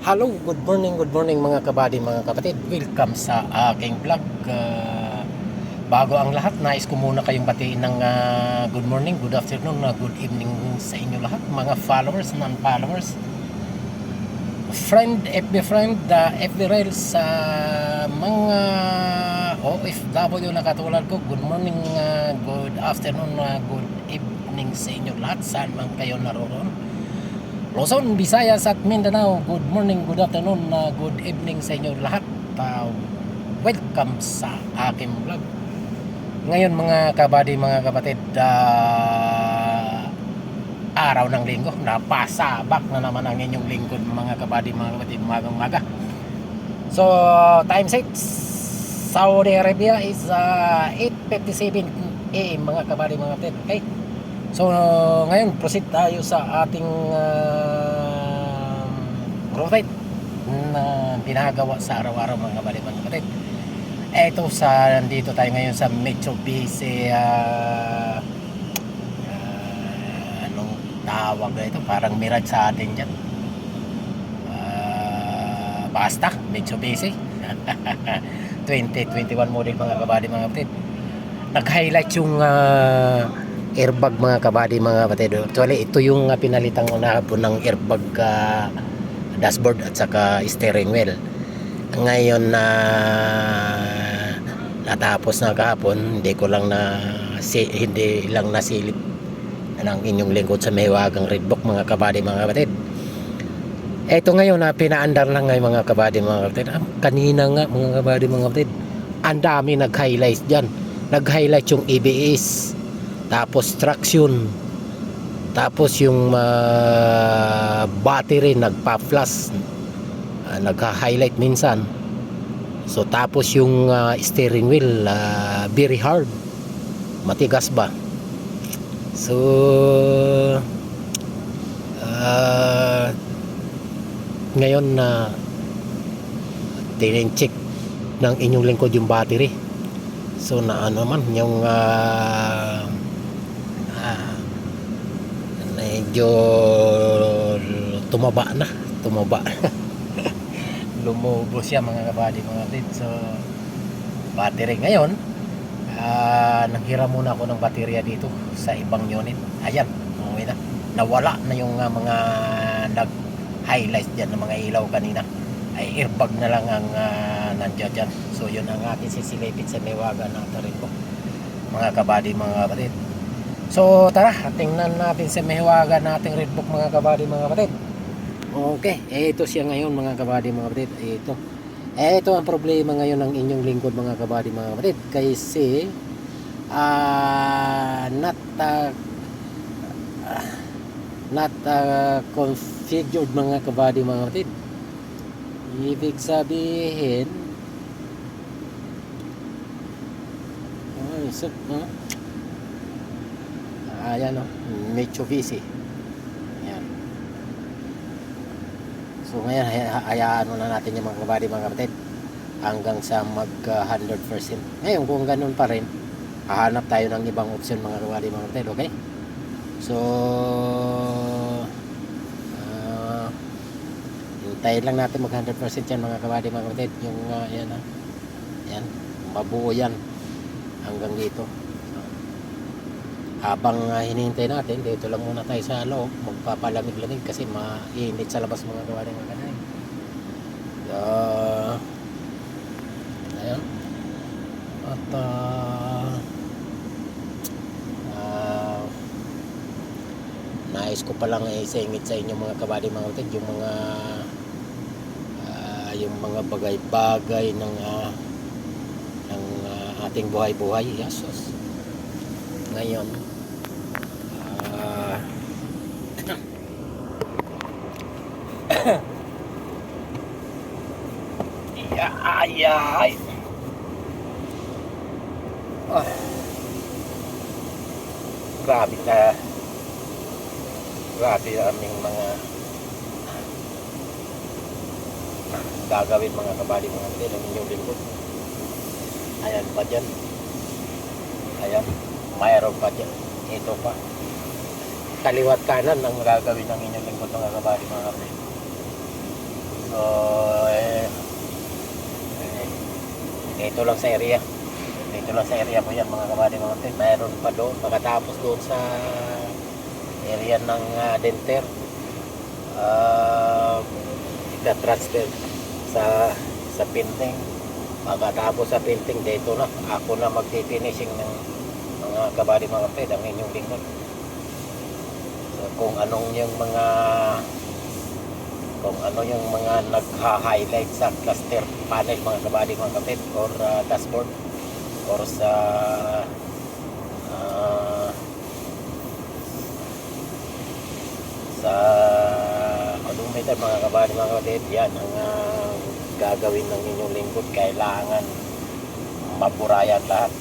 Hello, good morning mga kabady, mga kapatid. Welcome sa aking vlog. Bago ang lahat, nais ko muna kayong batiin ng good morning, good afternoon, good evening sa inyo lahat, mga followers, non-followers, friend, FB friend, FB Rails, sa mga OFW na katulad ko. Good morning, good afternoon, good evening sa inyo lahat, saan man kayo naroon. Luzon, Visayas at Mindanao, good morning, good afternoon, good evening sa inyo lahat. Welcome sa aking vlog. Ngayon mga kabady, mga kapatid, araw ng linggo, napasabak na naman ang inyong lingkod mga kabady, mga kapatid, umagang umaga. So, time 6, Saudi Arabia is 8:57 AM mga kabady, mga kapatid. Okay? So ngayon proceed tayo sa ating rotate na ginagawa sa araw-araw mga kapatid. Eto nandito tayo ngayon sa Mitsubishi anong tawag na ito? Parang Mirage sa atin dyan. Basta Mitsubishi 2021 model mga kapatid. Nag-highlight yung airbag mga kabady, mga kapatid. Actually ito yung pinalitang unahapon ng airbag dashboard at saka steering wheel. Ngayon na natapos na kahapon, hindi lang nasilip ng inyong lingkod sa mahiwagang Redbook mga kabady, mga kapatid. Ito ngayon na pinaandar lang ngayon mga kabady, mga kapatid. Kanina nga mga kabady, mga kapatid, ang dami nag-highlight dyan. Nag-highlight yung ABS, tapos traction, tapos yung battery nagpa-flash, nagka-highlight minsan. So tapos yung steering wheel very hard, matigas ba. So ngayon na tinin-check ng inyong lingkod yung battery. So na ano man yung medyo tumaba lumubos siya mga kabady, mga kapatid. So battery ngayon, nanghiram muna ako ng baterya dito sa ibang unit. Ayan, umuwi na, nawala na yung mga nag-highlight dyan ng mga ilaw kanina. Ay airbag na lang ang nandiyan dyan. So yun ang ating sisilipit sa Mewaga ng Tarimbo mga kabady, mga kapatid. So tara, tingnan natin sa Mewaga nating Redbook mga kabady, mga kapatid. Okay, ito siya ngayon mga kabady, mga kapatid. Ito ang problema ngayon ng inyong lingkod mga kabady, mga kapatid. Kasi not configured mga kabady, mga kapatid. Ibig sabihin ayan o, Mitsubishi. Ayan. So ngayon hayaan muna natin yung mga kabady, mga kapatid, hanggang sa mag 100%. Ngayon kung ganun pa rin, hahanap tayo ng ibang option mga kabady, mga kapatid. Okay? So hintayin lang natin mag 100% yan mga kabady, mga kapatid. Yung yan yan, mabuo yan hanggang dito. Habang hinihintay natin, dito lang muna tayo sa loob, magpapalamig-lamig kasi mainit sa labas mga kabady, mga kapatid. Ayun. At nais ko palang isingit sa inyo mga kabady, mga kapatid, yung mga bagay-bagay ng ating buhay-buhay. Yasos. Ngayon ay grabe aming mga gagawin mga kabady, mga kapatid, ang inyong lingkod. Ayan pa dyan, ayan, mayroon pa dyan, ito pa, kaliwat kanan ang gagawin ng inyong lingkod mga kabady, mga kapatid. So, eh, dito lang sa area. Dito lang sa area po yan mga kabady mga kapatid. Mayroon pa doon. Pagkatapos doon sa area ng Denter. Ita-transfer sa painting. Pagkatapos sa painting dito na. Ako na magti-finishing ng mga kabady mga kapatid. Ang inyong lingkod. So, kung ano yung mga nagha-highlight sa cluster panel mga kabady mga kapatid or dashboard or sa odometer mga kabady mga kapatid, yan ang gagawin ng inyong lingkod. Kailangan mapurayan lahat,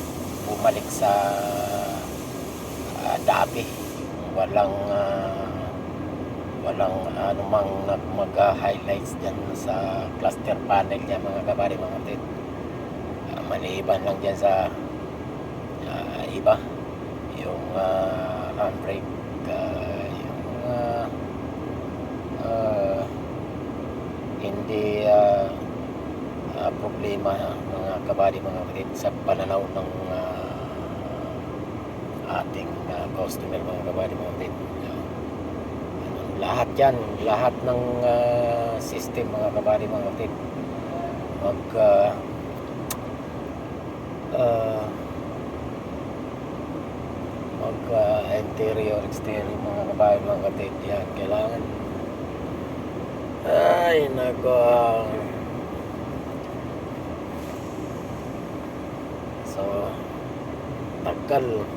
bumalik sa dati, walang anumang mag-highlights dyan sa cluster panel niya mga kabady mga kapatid. Maliban lang dyan sa iba yung handbrake, yung hindi problema mga kabady mga kapatid sa pananaw ng ating customer mga kabady mga kapatid. Lahat yan, lahat ng system mga kabady mga kapatid, interior, exterior mga kabady mga kapatid, yan kailangan. Ay nako. So tagal.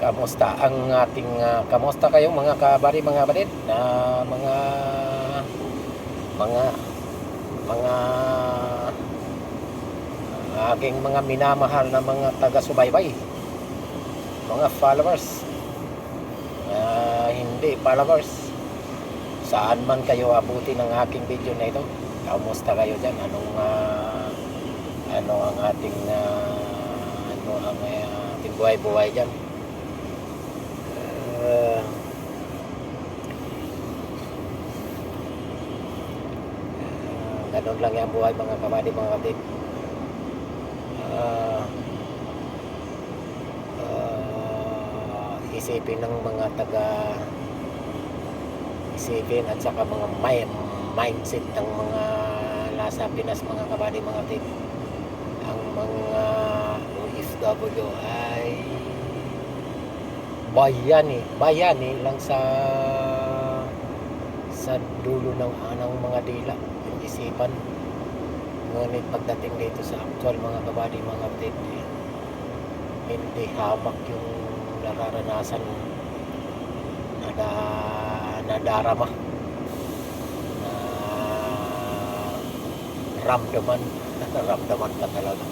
Kamusta ang ating kamusta kayong mga kabady mga kapatid na mga aking mga minamahal na mga taga-subaybay, mga followers, hindi followers, saan man kayo abuti ng aking video na ito. Kamusta kayo dyan? Ano ang ating buhay-buhay dyan? Ganun lang yung buhay mga kabady mga kapatid. Isipin ng mga isipin at saka mga mindset ng mga nasa Pinas mga kabady mga kapatid. Ang mga OFW ay bayani lang sa dulo ng mga dila yung isipan. Ngunit pagdating dito sa actual mga kabady mga kapatid, hindi hamak yung nararanasan na darama na ramdaman ramdaman ka talaga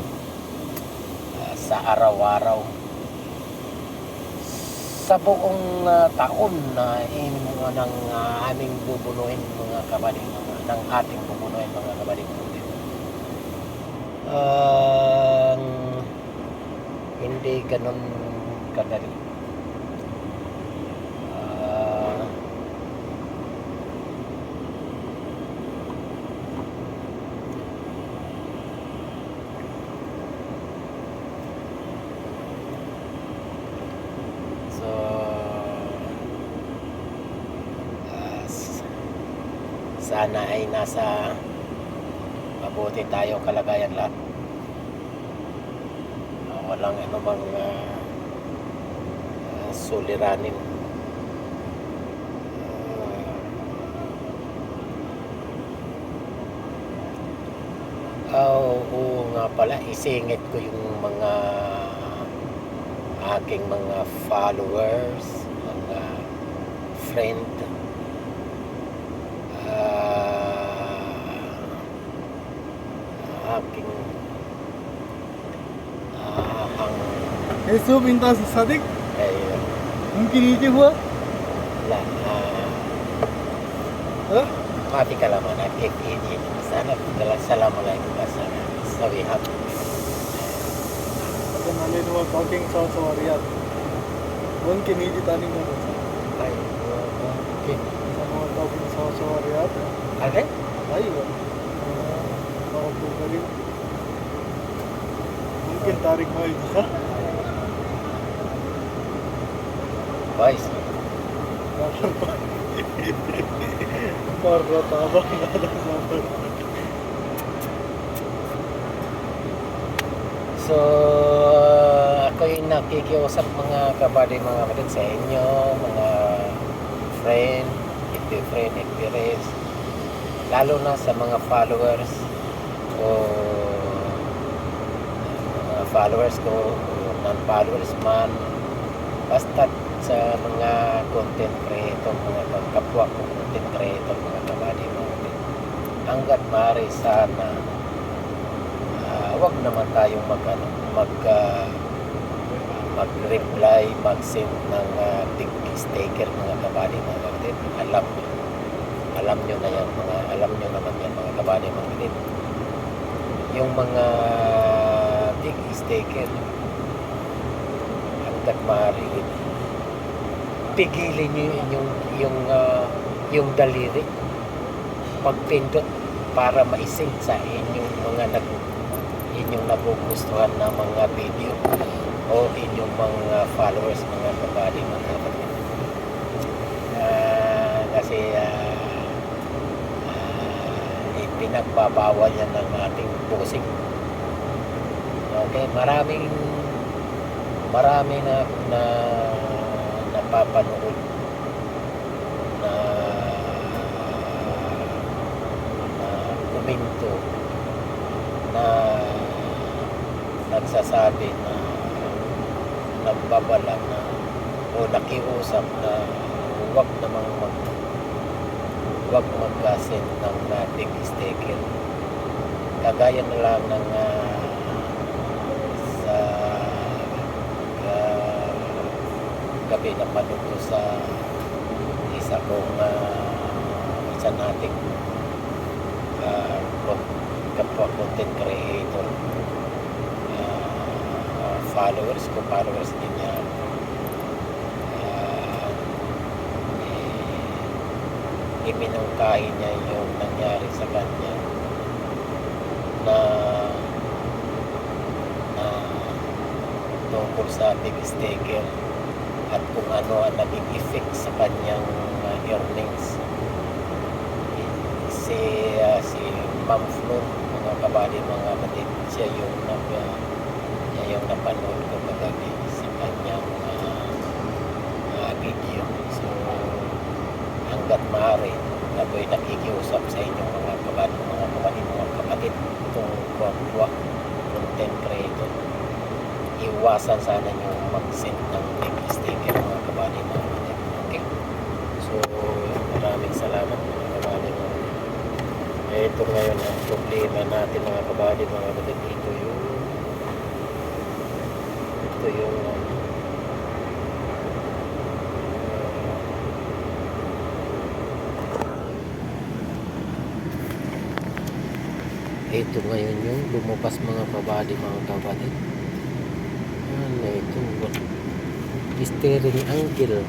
sa araw-araw sa buong taon na ng aming bubunuhin mga kabady ng ating bubunuhin mga kabady hindi ganun kadali. Sana ay nasa mabuti tayo kalagayan lahat. Walang anumang suliranin. Oo nga pala, isingit ko yung mga aking mga followers, mga friend, aking Eso pintas sadik. Ayun. Mungkin itu huwa. Lah, Hah? mati kalaman at ini sana assalamualaikum sawihat. Ada nale huwa talking sa Riyadh. Mungkin itu tani mo. Ay, okay. Sa mga talking sa Riyadh. Alright? Aywa. Para po kayo. Mungkin tarik mo itu sa. Guys, Para tabang ada sabar. so ako yung nakikiusap mga kabady, mga kapatid sa inyo, mga friend, FB friends, lalo na sa mga followers o mga followers ko o non-followers man, basta sa mga content creator, mga kapwa ko content creator, mga kabady, mga kapatid, hanggat maaari sana wag naman tayong mag-reply, mag-send ng big sticker, mga kabady, mga kapatid. Alam nyo na yan, alam nyo naman yan, mga kabady, mga kapatid. Yung mga big sticker, hanggat maaari, pigilin nyo yung daliri pagpindot para maising sa inyong nagugustuhan na mga video o inyong mga followers, mga kabady, mga kapatid. Kasi ipinagbabawal yan ng ating posing. Okay, marami na napapanood na komento na nagsasabi na nagbabala na o nakiusap na huwag mag-send ng big sticker, kagaya na lang ng sa gabi na panuto sa isa nating kapwa content creator, followers din niya, iminungkahi niya yung nangyari sa kanya na tungkol sa big sticker at kung ano ang naging effect sa kanyang earnings. Si Ma'am Flor, mga kabady, mga kapatid, siya yung napanood ko kagabi sa kanyang video. So hanggat maaari, ako'y nakikiusap sa inyong mga kapatid, itong kuwa content creator, iwasan sana nyo mag-send ng big sticker, mga kabady, mga kapatid. Okay? So maraming salamat, mga kabady, mga kapatid. Ito ngayon ang problema natin, mga kabady, mga kapatid. Ito ngayon yung lumabas, mga kabady, mga kapatid. Ano ito? Steering angle,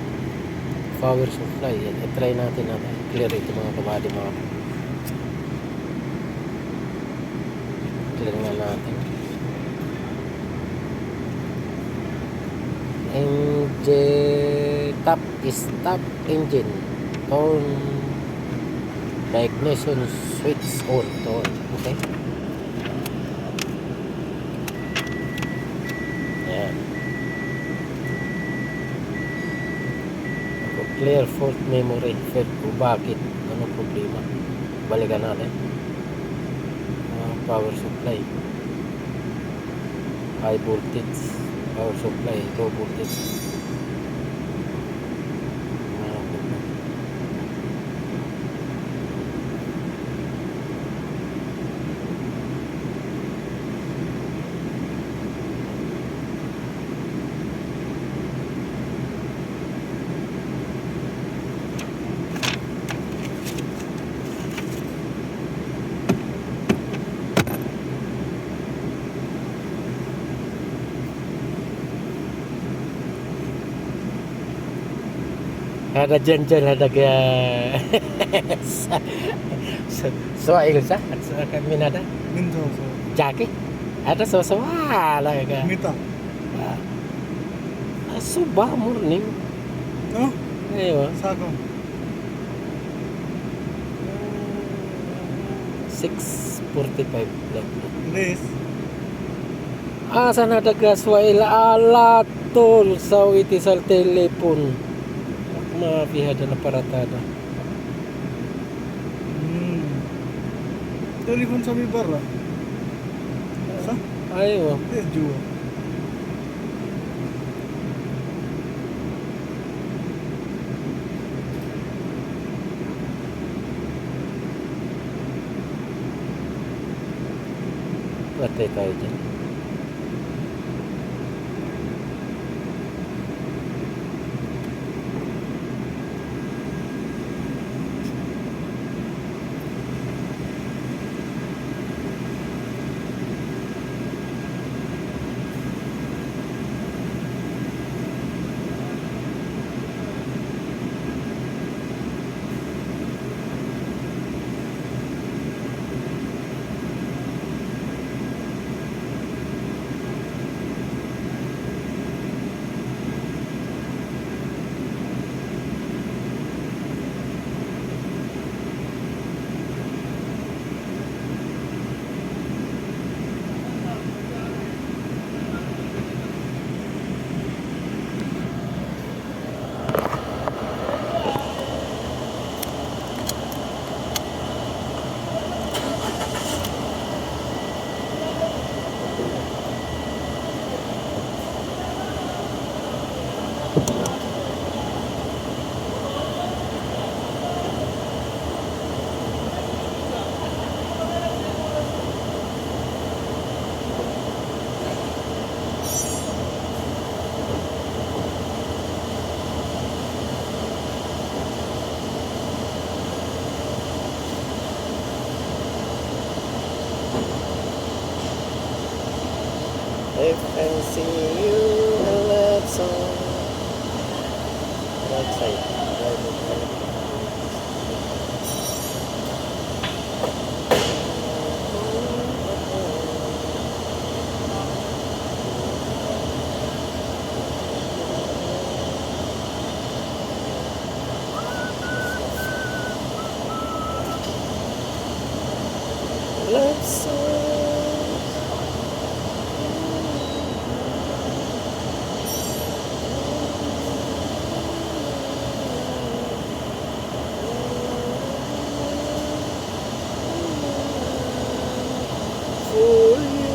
power supply. I-try natin na clear ito, mga kabady, mga kapatid. Clear nga natin. Stop engine, turn ignition switch on. Okay, yan. Clear fault memory. Bakit? Ano problema? Balikan natin. Power supply, high voltage, power supply, low voltage. Ada janjal ada ga Soail sa kami nada Min soso. jaki ada soswala ga Mita. suba morning No? ayo Sako. 6:45 like Res. asa nada ga Soail ala tol sa iti sa telepon mapihada na paratada Telepon sa barra. Sa? ayo Yes, Jua. patay tayo dyan. If I see you a love song right side love song for you.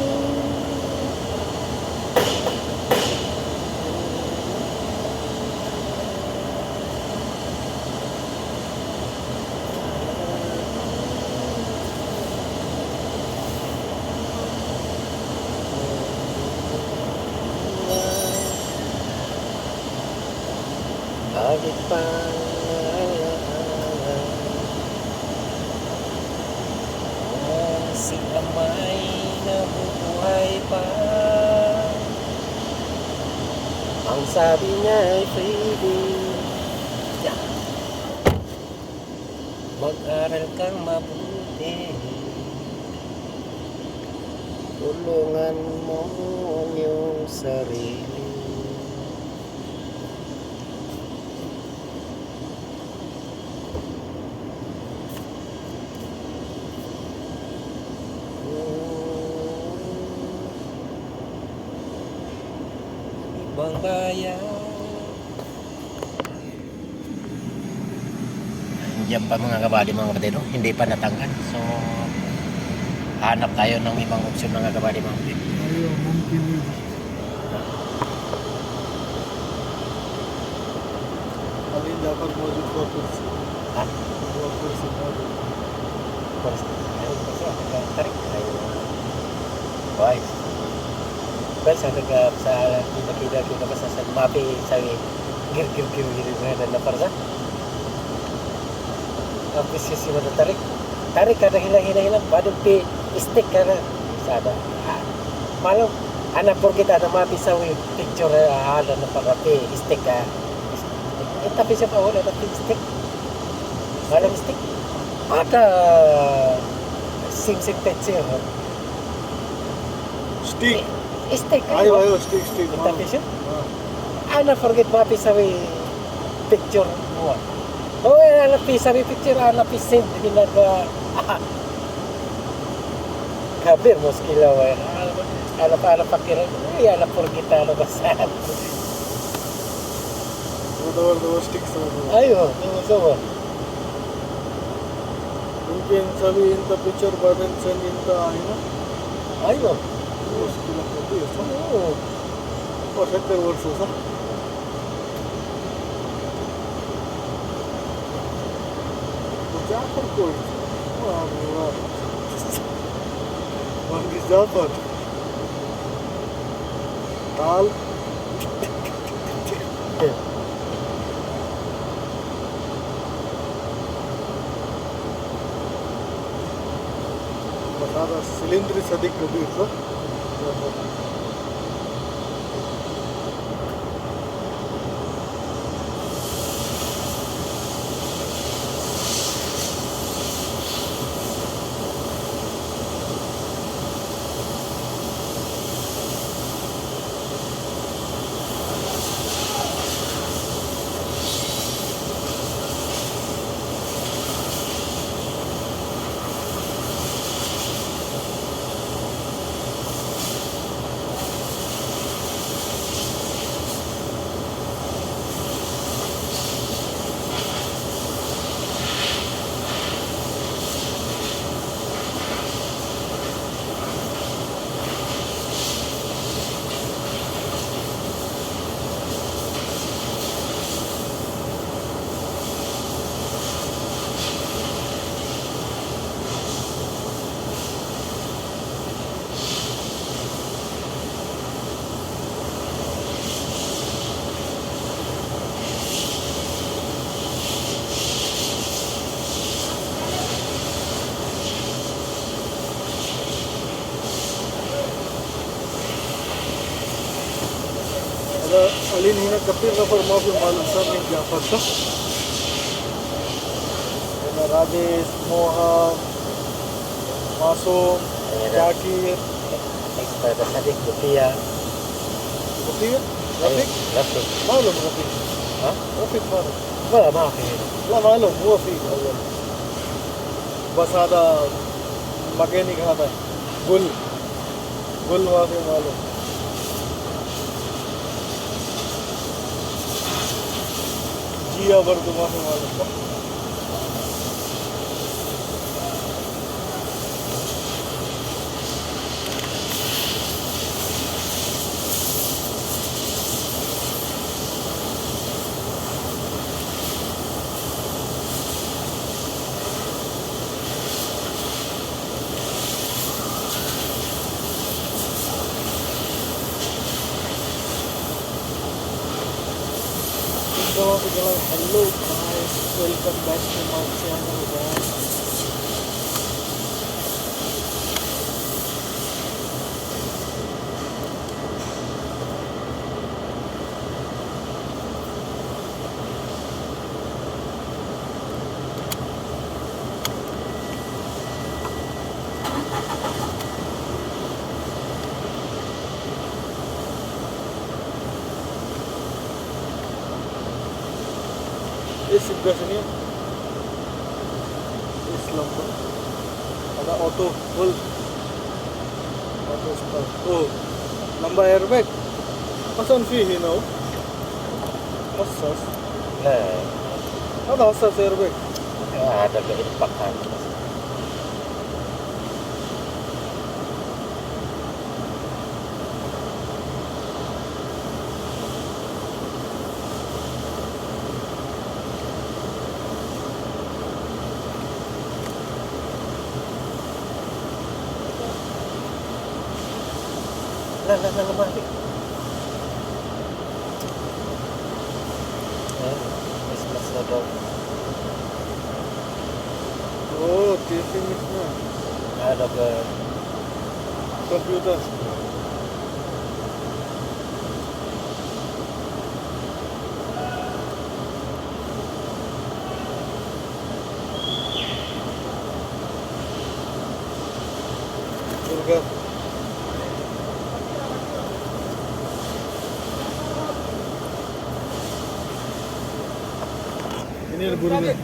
Bakit pa sila may nabubuhay pa? Ang sabi niya ay freebie. Yeah. Mag-aral kang mabuti. Tulungan mo ang iyong sarili. Ibang bayan. Diyan pa mga kabady mga kapatid, no? Hindi pa natanggal. So, hanap tayo ng ibang opsyon mga kabady mga kapatid. Ayo, mungkin yun. Alin dapat mo dito 4%. Ha? 4% model. Ayun, kasi ang tarik. Ayun. Boys. Well, sa kita pa sa mapi sa gir na parza. Tapos si mo tarik kada hilang badung pi stick kada sada. Malam anak por kita na mapi sa picture ada na para pi stick ka. tapi siapa awal ada stick? Ada stick? Ada sim pecil. Stick. Stick. Ayo, stick. Tapi siya? Ana forget mapi sabi picture mo. Oh, ana pi sabi picture, ana pi send hinaga. Kabir mo skila wa. Ana pakira. Ana forget ana basahan. Dua sticks sama. Ayo, sama. Mungkin sabi inta picture badan send inta aina. Ayo. Muskil ako ya. Oh. Oh, 7 वर्षों sa. Jafar कोई. वाह. Wangi Jafar. Tal. Masada silindri Sadiq Kabir sa. Alin hina kapir na पर माफी मालूम सर ने जाफर सा राजेश मोहन मासूम Zakir Extra Sadiq Lupia. Rafiq Rafiq Rafiq. मालूम रफीक Ha? रफीक मालूम Wala, ما في. لا मालूम هو فيك अव्वल बस هذا मैकेनिक هذا गुल ما في मालूम जिया वर्द ما في मालूम So, hello guys, welcome back to my channel guys. Ini sebelah sini Islam tuh ada auto full auto start oh lamba airbag asan fihi no hassas لا ada hassas airbag هذا اللي يتبقى. لا ما في. Christmas na daw. oh TV mismo Ano ba? computer burger. Ini burger.